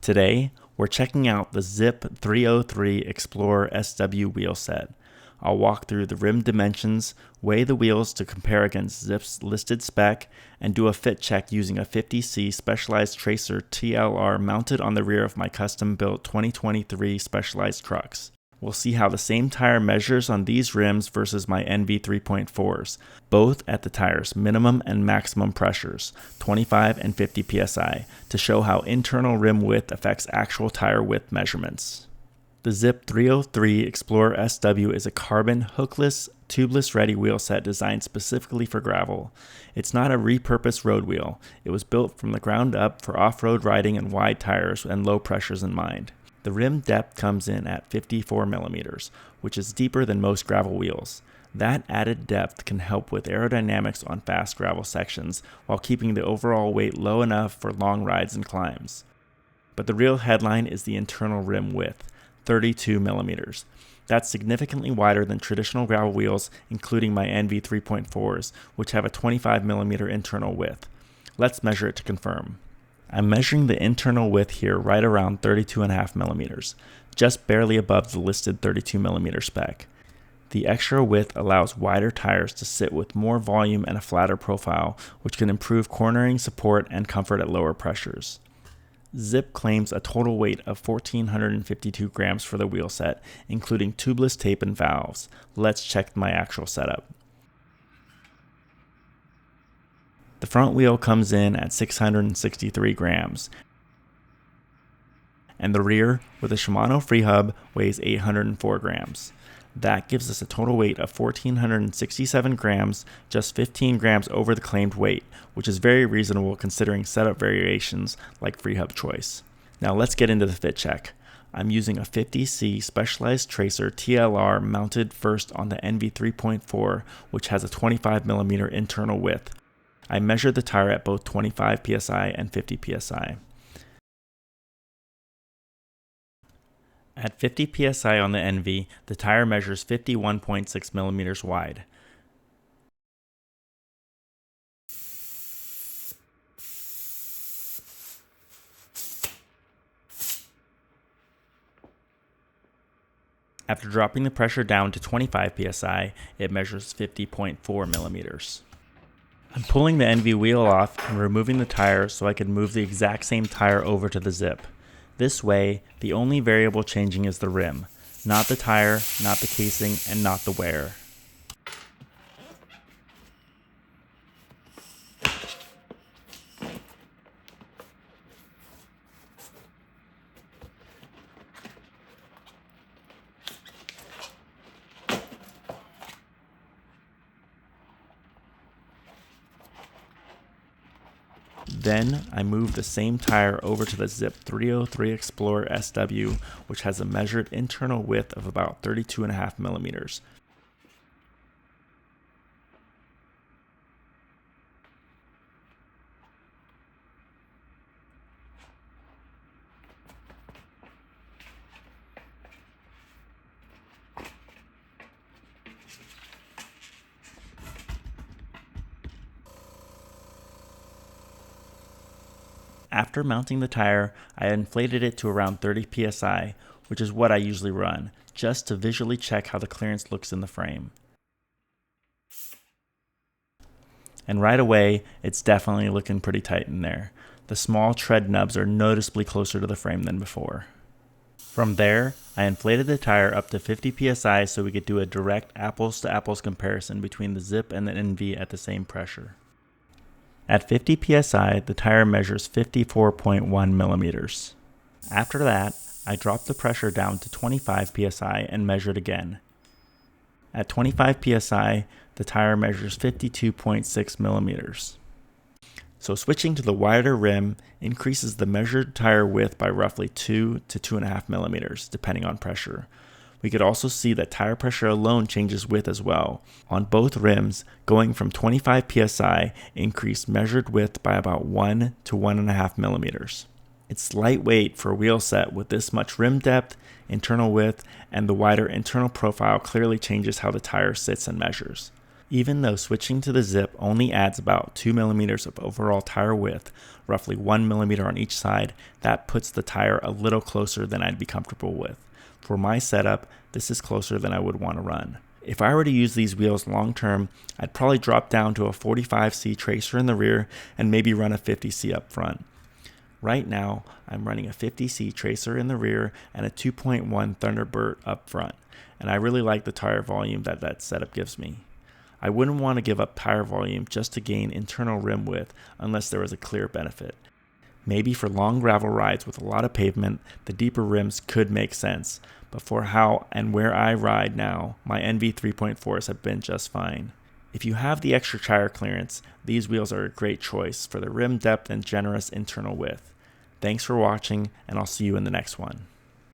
Today, we're checking out the Zipp 303 XPLR SW wheel set. I'll walk through the rim dimensions, weigh the wheels to compare against Zipp's listed spec, and do a fit check using a 50C Specialized Tracer TLR mounted on the rear of my custom-built 2023 Specialized Crux. We'll see how the same tire measures on these rims versus my Enve 3.4s, both at the tire's minimum and maximum pressures, 25 and 50 psi, to show how internal rim width affects actual tire width measurements. The Zipp 303 XPLR SW is a carbon, hookless, tubeless ready wheel set designed specifically for gravel. It's not a repurposed road wheel. It was built from the ground up for off-road riding and wide tires and low pressures in mind. The rim depth comes in at 54 millimeters, which is deeper than most gravel wheels. That added depth can help with aerodynamics on fast gravel sections while keeping the overall weight low enough for long rides and climbs. But the real headline is the internal rim width, 32 millimeters. That's significantly wider than traditional gravel wheels, including my Enve 3.4s, which have a 25 millimeter internal width. Let's measure it to confirm. I'm measuring the internal width here right around 32.5 millimeters, just barely above the listed 32 millimeter spec. The extra width allows wider tires to sit with more volume and a flatter profile, which can improve cornering support and comfort at lower pressures. Zipp claims a total weight of 1,452 grams for the wheel set, including tubeless tape and valves. Let's check my actual setup. The front wheel comes in at 663 grams, and the rear, with a Shimano free hub, weighs 804 grams. That gives us a total weight of 1,467 grams, just 15 grams over the claimed weight, which is very reasonable considering setup variations like free hub choice. Now let's get into the fit check. I'm using a 50C Specialized Tracer TLR mounted first on the Enve 3.4, which has a 25 millimeter internal width. I measured the tire at both 25 psi and 50 psi. At 50 psi on the Enve, the tire measures 51.6 millimeters wide. After dropping the pressure down to 25 psi, it measures 50.4 millimeters. I'm pulling the Enve wheel off and removing the tire so I can move the exact same tire over to the Zipp. This way, the only variable changing is the rim, not the tire, not the casing, and not the wear. Then I move the same tire over to the Zipp 303 XPLR SW, which has a measured internal width of about 32.5 millimeters. After mounting the tire, I inflated it to around 30 psi, which is what I usually run, just to visually check how the clearance looks in the frame. And right away, it's definitely looking pretty tight in there. The small tread nubs are noticeably closer to the frame than before. From there, I inflated the tire up to 50 psi so we could do a direct apples-to-apples comparison between the Zipp and the Enve at the same pressure. At 50 psi, the tire measures 54.1 millimeters. After that, I dropped the pressure down to 25 psi and measured again. At 25 psi, the tire measures 52.6 millimeters. So switching to the wider rim increases the measured tire width by roughly 2 to 2.5 millimeters, depending on pressure. We could also see that tire pressure alone changes width as well. On both rims, going from 25 psi increased measured width by about 1 to 1.5 millimeters. It's lightweight for a wheel set with this much rim depth, internal width, and the wider internal profile clearly changes how the tire sits and measures. Even though switching to the Zipp only adds about 2 millimeters of overall tire width, roughly 1 millimeter on each side, that puts the tire a little closer than I'd be comfortable with. For my setup, this is closer than I would want to run. If I were to use these wheels long term, I'd probably drop down to a 45C tracer in the rear and maybe run a 50C up front. Right now, I'm running a 50C tracer in the rear and a 2.1 Thunderbird up front, and I really like the tire volume that setup gives me. I wouldn't want to give up tire volume just to gain internal rim width unless there was a clear benefit. Maybe for long gravel rides with a lot of pavement, the deeper rims could make sense, but for how and where I ride now, my Enve 3.4s have been just fine. If you have the extra tire clearance, these wheels are a great choice for the rim depth and generous internal width. Thanks for watching, and I'll see you in the next one.